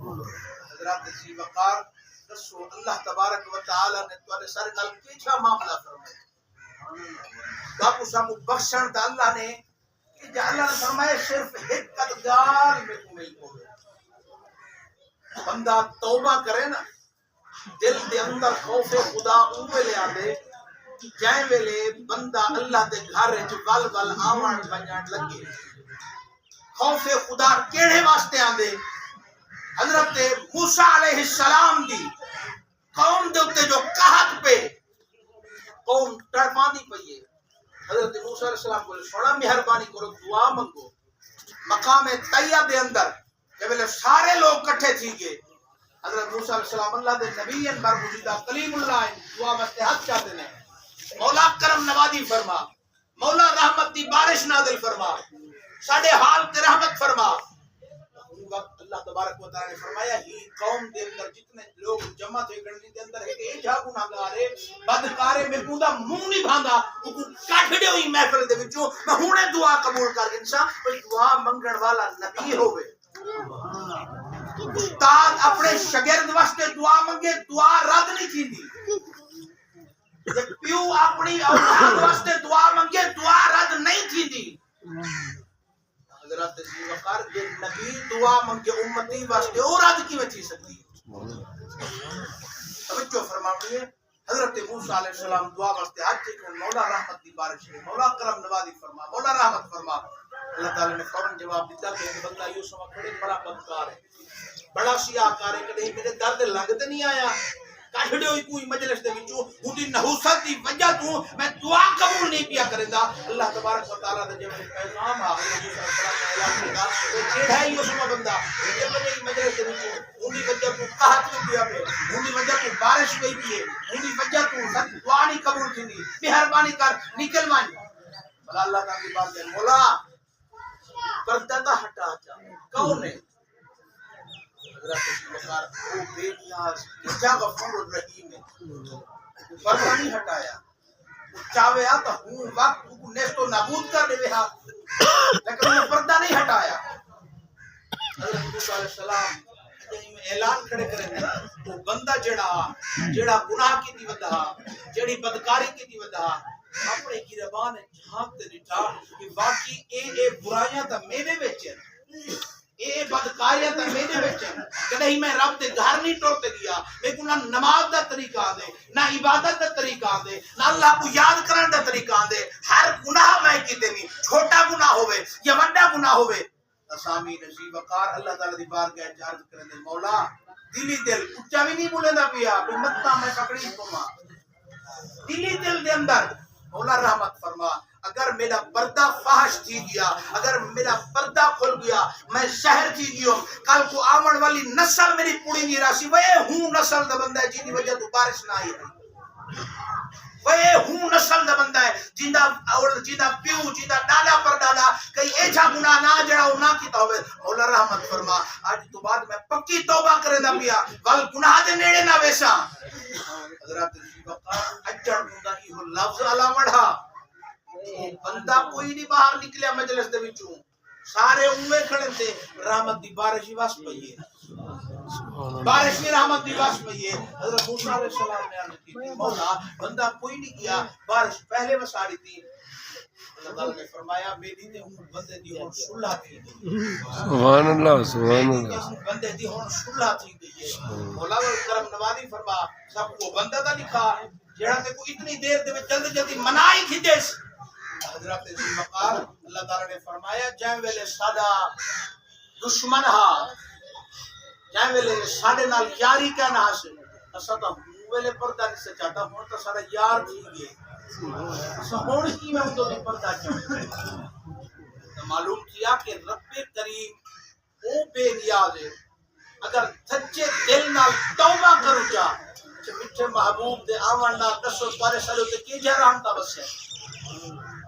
حضرات ذی وقار دسو اللہ تبارک و تعالی نے تواڈے سارے نال کیچا معاملہ فرمایا باپو سامو بخشن تے اللہ نے کہ جا اللہ نے فرمایا صرف ایک قدگار میں تمہیں ہوے بندہ توبہ کرے نا دل دے اندر خوف خدا اون ویلے آندے جائیں ویلے بندہ اللہ دے گھر وچ ول ول آون ونجن لگے خوف خدا کیڑے واسطے آندے حضرت موسیٰ علیہ السلام دی قوم دے اتے جو قحط پہ قوم تڑپانی پئی ہے حضرت موسیٰ علیہ السلام کو سونا مہربانی کرو دعا منگو مقام طیب دے اندر جب سارے لوگ کٹھے تھی گئے حضرت موسیٰ علیہ السلام اللہ دے نبی ان برگزیدہ کلیم اللہ دعا واسطے حق چاہتے ہیں مولا کرم نوازی فرما مولا رحمت دی بارش نازل فرما ساڈے حال تے رحمت فرما وقت اللہ تبارک و تعالی نے فرمایا ہی قوم دے اندر جتنے لوگ جمع تھے گڑنی دے اندر ہے کہ اے جا گناہگارے بدکارے میں کودا منہ نہیں بھاندا کو کٹ دے ہوئی محفل دے وچوں میں ہنے دعا قبول کر انسان کوئی دعا منگن والا نبی ہوے استاد اپنے شاگرد واسطے دعا منگے دعا رد نہیں تھیندی جب پیو اپنی اولاد واسطے دعا منگے دعا رد نہیں تھیندی حضرت ذی وقار جے نبی دعا منگے امتی واسطے اور رد کی تھی سکتی توجہ فرمائیے حضرت موسیٰ علیہ السلام دعا واسطے حج کہ مولا رحمت دی بارش ہے مولا کرم نوازی فرما مولا رحمت فرما اللہ تعالی نے فوراً جواب دیتا کہ بندہ یوسف کھڑے بڑا بدکار ہے بڑا سیاہکار ہے کہ میرے درد لگتے نہیں آیا کاٹھڑے ہوئی کوئی مجلس دے وچوں اونی نحوست دی وجہ تو میں دعا قبول نہیں کیا کریندا اللہ تبارک و تعالی دا جب پیغام آ گیا اعلان کردا کہ جیڑا یوسف بندہ جب مجلس دے وچوں اونی وجہ تو قحط نہیں پیا پے اونی وجہ تو بارش نہیں پی اونی وجہ تو دعا نہیں قبول تھیندی مہربانی کر نکل ون بھلا اللہ تعالی کی بات ہے مولا پردہ ہٹا جا کون ہے حضرت وقار او بے نیاز کیا غفور الرحیم ہے پردہ نہیں ہٹایا چاہے تو ہوں وقت کو نیستو نابود کر دے ہا لیکن وہ پردہ نہیں ہٹایا حضرت موسیٰ علیہ السلام اعلان کھڑے کرے تو بندہ جڑا گناہ کی دی ودا جڑی بدکاری کی دی ودا اپنے گربان جھانک تے ڈٹھا کہ واقعی اے برائیاں تے میرے وچ اے بدکاریاں تے میرے وچ کدی میں رب دے گھر نہیں ٹرتے گیا میں کو نہ نماز دا طریقہ دے نہ عبادت دا طریقہ دے نہ اللہ کو یاد کرن دا طریقہ دے ہر گناہ میں کیتے نہیں چھوٹا گناہ ہوے یا بڑا گناہ ہوے اسامی نصیب وقار اللہ تعالی دی بارگاہ وچ عرض کرن دے مولا دلی دل اونچا بھی نہیں بولیندا پیا متا میں پکڑی پما دلی دل دے اندر مولا رحمت فرما اگر میرا پردہ فحش تھی گیا اگر میرا پردہ کھل گیا میں شہر تھی گیا کل کو آمن والی نسل میری پوری نہیں راسی وہ ہوں نسل دا بندہ ہے جنہی وجہ تو بارش نہ آئی وہ ہوں نسل دا بندہ ہے جیدہ پیو جیدہ ڈالا پر ڈالا کئی ایچا گناہ نہ جڑا نہ کیتا ہوئے مولا رحمت فرما آج تو بعد میں پکی توبہ کرے دا پیا ول گناہ دے نیڑے نہ ویسا حضرات اجڑ گناہ ہی ہو لفظ علا مڑھا بندہ کوئی نہیں باہر نکلیا مجلس دے وچوں سارے اوے کھڑے تھے رحمت دی بارش ہی واس پئی ہے بارش کی رحمت دی واس پئی ہے حضرت موسیٰ علیہ السلام نے عرض کی مولا بندہ کوئی نہیں کیا بارش پہلے وساری تھی اللہ تعالی نے فرمایا میری تے ہن بندے دی ہن صلح تھی سبحان اللہ سبحان اللہ بندے دی ہن صلح تھی گئی ہے مولا کرم نوازی فرما سب کو بندہ دا لکھا جڑا تے کو اتنی دیر دے جلدی جلدی منائی تھی دیس حضرت ذی وقار اللہ تعالی نے فرمایا جائیں ویلے ساڈا دشمن ہا جائیں ویلے ساڈے نال یاری کہنا حاصل اسا تا ویلے پردہ نہیں سے چاہتا ہن تا ساڈا یار تھی گئے اسا ہن کی میں تو نہیں پردہ چاہتا معلوم کیا کہ رب کریم او بے نیاز ہے اگر سچے دل نال توبہ کرو جا میٹھے محبوب دے آون نال دسو تارے سارے تے کی جا رحمت بس ہے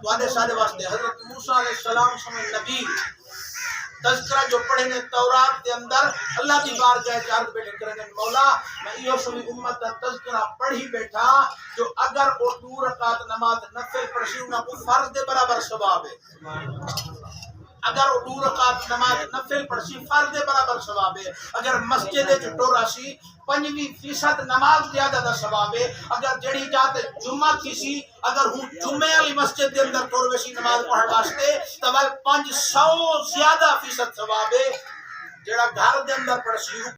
تواڈے سارے واسطے حضرت موسیٰ علیہ السلام سمے نبی تذکرہ جو پڑھے نے تورات دے اندر اللہ دی بارگاہ وچ عرض بیٹھے کرنے مولا میں ایو سبھی امت دا تذکرہ پڑھی بیٹھا جو اگر او 2 رکعت نماز نفل پڑھی انہاں کو فرض دے برابر ثواب ہے اگر وہ 2 رکعت نماز نفل پڑھسی فرض دے برابر ثواب ہے اگر مسجد وچ ٹورا سی 5% نماز زیادہ دا ثواب ہے اگر جڑی جات جمعہ تھی سی اگر ہوں جمعے والی مسجد دے اندر ٹور ویسی نماز پڑھن واسطے تو 500 زیادہ فیصد ثواب ہے جڑا گھر دے اندر پڑھسی